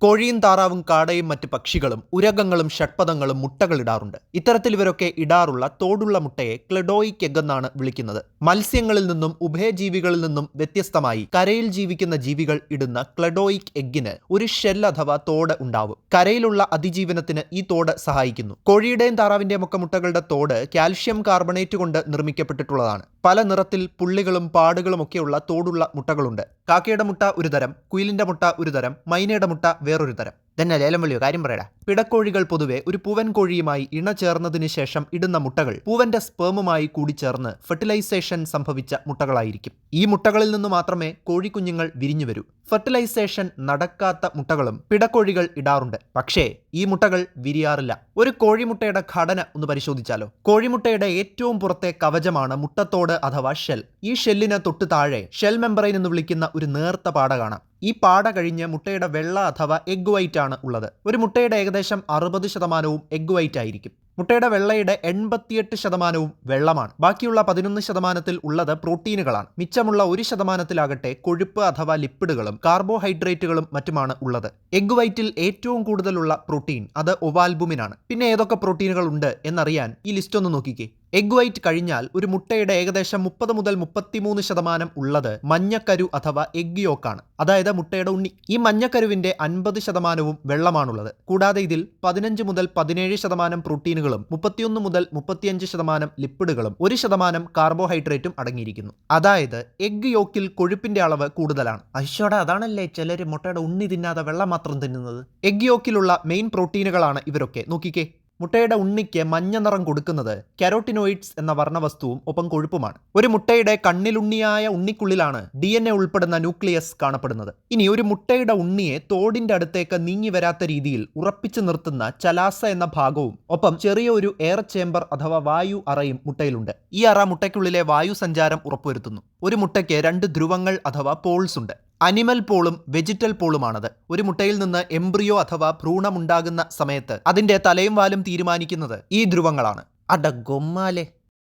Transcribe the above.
കോഴിയും താറാവും കാടയും മറ്റ് പക്ഷികളും ഉരകങ്ങളും ഷഡ്പദങ്ങളും മുട്ടകളിടാറുണ്ട്. ഇത്തരത്തിൽ ഇവരൊക്കെ ഇടാറുള്ള തോടുള്ള മുട്ടയെ ക്ലെഡോയിക് എഗ് എന്നാണ് വിളിക്കുന്നത്. മത്സ്യങ്ങളിൽ നിന്നും ഉഭയജീവികളിൽ നിന്നും വ്യത്യസ്തമായി കരയിൽ ജീവിക്കുന്ന ജീവികൾ ഇടുന്ന ക്ലെഡോയിക് എഗ്ഗിന് ഒരു ഷെൽ അഥവാ തോട് ഉണ്ടാവും. കരയിലുള്ള അതിജീവനത്തിന് ഈ തോട് സഹായിക്കുന്നു. കോഴിയുടെയും താറാവിന്റെയും ഒക്കെ മുട്ടകളുടെ തോട് കാൽഷ്യം കാർബണേറ്റ് കൊണ്ട് നിർമ്മിക്കപ്പെട്ടിട്ടുള്ളതാണ്. പല നിറത്തിൽ പുള്ളികളും പാടുകളും ഒക്കെയുള്ള തോടുള്ള മുട്ടകളുണ്ട്. കാക്കയുടെ മുട്ട ഒരു തരം, കുയിലിന്റെ മുട്ട ഒരു തരം, മൈനയുടെ മുട്ട വേറൊരു തരം. തന്നെ ലേലം വിളിയോ, കാര്യം പറയടാ. പിടക്കോഴികൾ പൊതുവെ ഒരു പൂവൻ കോഴിയുമായി ഇണചേർന്നതിന് ശേഷം ഇടുന്ന മുട്ടകൾ പൂവന്റെ സ്പേമുമായി കൂടിച്ചേർന്ന് ഫെർട്ടിലൈസേഷൻ സംഭവിച്ച മുട്ടകളായിരിക്കും. ഈ മുട്ടകളിൽ നിന്ന് മാത്രമേ കോഴിക്കുഞ്ഞുങ്ങൾ വിരിഞ്ഞു വരൂ. ഫെർട്ടിലൈസേഷൻ നടക്കാത്ത മുട്ടകളും പിടക്കോഴികൾ ഇടാറുണ്ട്. പക്ഷേ ഈ മുട്ടകൾ വിരിയാറില്ല. ഒരു കോഴിമുട്ടയുടെ ഘടന ഒന്ന് പരിശോധിച്ചാലോ. കോഴിമുട്ടയുടെ ഏറ്റവും പുറത്തെ കവചമാണ് മുട്ടത്തോട് അഥവാ ഷെൽ. ഈ ഷെല്ലിന് തൊട്ട് താഴെ ഷെൽ മെമ്പറൈൻ എന്ന് വിളിക്കുന്ന ഒരു നേർത്ത പാട കാണാം. ഈ പാട കഴിഞ്ഞ് മുട്ടയുടെ വെള്ള അഥവാ എഗ് വൈറ്റ് ആണ് ഉള്ളത്. ഒരു മുട്ടയുടെ ഏകദേശം 60% എഗ് വൈറ്റ് ആയിരിക്കും. മുട്ടയുടെ വെള്ളയുടെ 88% വെള്ളമാണ്. ബാക്കിയുള്ള 11% ഉള്ളത് പ്രോട്ടീനുകളാണ്. മിച്ചമുള്ള 1% കൊഴുപ്പ് അഥവാ ലിപ്പിഡുകളും കാർബോഹൈഡ്രേറ്റുകളും മറ്റുമാണ് ഉള്ളത്. എഗ് വൈറ്റിൽ ഏറ്റവും കൂടുതലുള്ള പ്രോട്ടീൻ അത് ഒവാൽബുമിനാണ്. പിന്നെ ഏതൊക്കെ പ്രോട്ടീനുകൾ ഉണ്ട് എന്നറിയാൻ ഈ ലിസ്റ്റ് ഒന്ന് നോക്കിക്കേ. എഗ് വൈറ്റ് കഴിഞ്ഞാൽ ഒരു മുട്ടയുടെ ഏകദേശം 30 മുതൽ 33% ഉള്ളത് മഞ്ഞക്കരു അഥവാ എഗ് യോക്കാണ്, അതായത് മുട്ടയുടെ ഉണ്ണി. ഈ മഞ്ഞക്കരുവിന്റെ 50% വെള്ളമാണുള്ളത്. കൂടാതെ ഇതിൽ 15 മുതൽ 17% പ്രോട്ടീനുകളും 31 മുതൽ 35% ലിപ്പിഡുകളും 1% കാർബോഹൈഡ്രേറ്റും അടങ്ങിയിരിക്കുന്നു. അതായത് എഗ് യോക്കിൽ കൊഴുപ്പിന്റെ അളവ് കൂടുതലാണ്. അശ്വട, അതാണല്ലേ ചിലര് മുട്ടയുടെ ഉണ്ണി തിന്നാതെ വെള്ളം മാത്രം തിന്നുന്നത്. എഗ് യോക്കിലുള്ള മെയിൻ പ്രോട്ടീനുകളാണ് ഇവരൊക്കെ. നോക്കിക്കേ, മുട്ടയുടെ ഉണ്ണിക്ക് മഞ്ഞ നിറം കൊടുക്കുന്നത് കരോട്ടിനോയിഡ്സ് എന്ന വർണ്ണവസ്തുവും ഒപ്പം കൊഴുപ്പുമാണ്. ഒരു മുട്ടയുടെ കണ്ണിലുണ്ണിയായ ഉണ്ണിക്കുള്ളിലാണ് DNA ഉൾപ്പെടുന്ന ന്യൂക്ലിയസ് കാണപ്പെടുന്നത്. ഇനി ഒരു മുട്ടയുടെ ഉണ്ണിയെ തോടിന്റെ അടുത്തേക്ക് നീങ്ങി വരാത്ത രീതിയിൽ ഉറപ്പിച്ചു നിർത്തുന്ന ചലാസ എന്ന ഭാഗവും ഒപ്പം ചെറിയ ഒരു എയർ ചേംബർ അഥവാ വായു അറയും മുട്ടയിലുണ്ട്. ഈ അറ മുട്ടയ്ക്കുള്ളിലെ വായു സഞ്ചാരം ഉറപ്പുവരുത്തുന്നു. ഒരു മുട്ടയ്ക്ക് 2 ധ്രുവങ്ങൾ അഥവാ പോൾസ് ഉണ്ട്. അനിമൽ പോളും വെജിറ്റൽ പോളുമാണത്. ഒരു മുട്ടയിൽ നിന്ന് എംബ്രിയോ അഥവാ ഭ്രൂണമുണ്ടാകുന്ന സമയത്ത് അതിന്റെ തലയും വാലും തീരുമാനിക്കുന്നത് ഈ ധ്രുവങ്ങളാണ്. അട ഗൊമ്മാലെ.